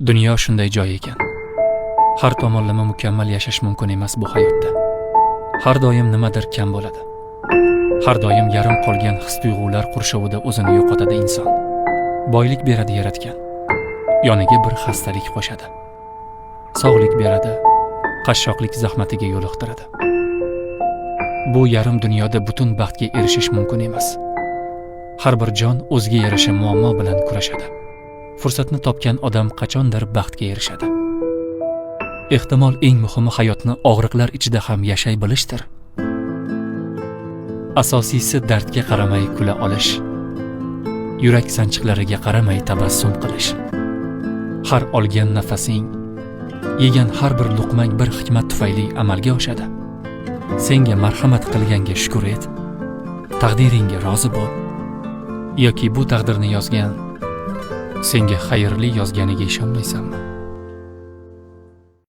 Dunyo shunday joy ekan. Har tomonlama mukammal yashash mumkin emas bu hayotda. Har doim nimadir kam bo'ladi. Har doim yarim qolgan his-tuyg'ular qurshovida o'zini yo'qotadi inson. Boylik beradi yaratgan. Yoniga bir xastalik qo'shadi. Sog'lik beradi, qashshoqlik zahmatiga yo'liqtiradi. Bu yarim dunyoda butun baxtga erishish mumkin emas. Har bir jon o'ziga yarasha muammo bilan kurashadi. Fursatni topgan odam qachondir baxtga erishadi. Ehtimol eng muhimi hayotni og'riqlar ichida ham yashay bilishdir. Asosiysi dardga qaramay kula olish. Yurak sanchiqlariga qaramay tabassum qilish. Har olgan nafasing, yegan har bir luqmang bir hikmat tufayli amalga oshadi. Senga marhamat qilganga shukr et. Taqdiringga rozi bo'l. Yoki bu taqdirni yozgan senga xayrli yozganiga ishonmaysanmi?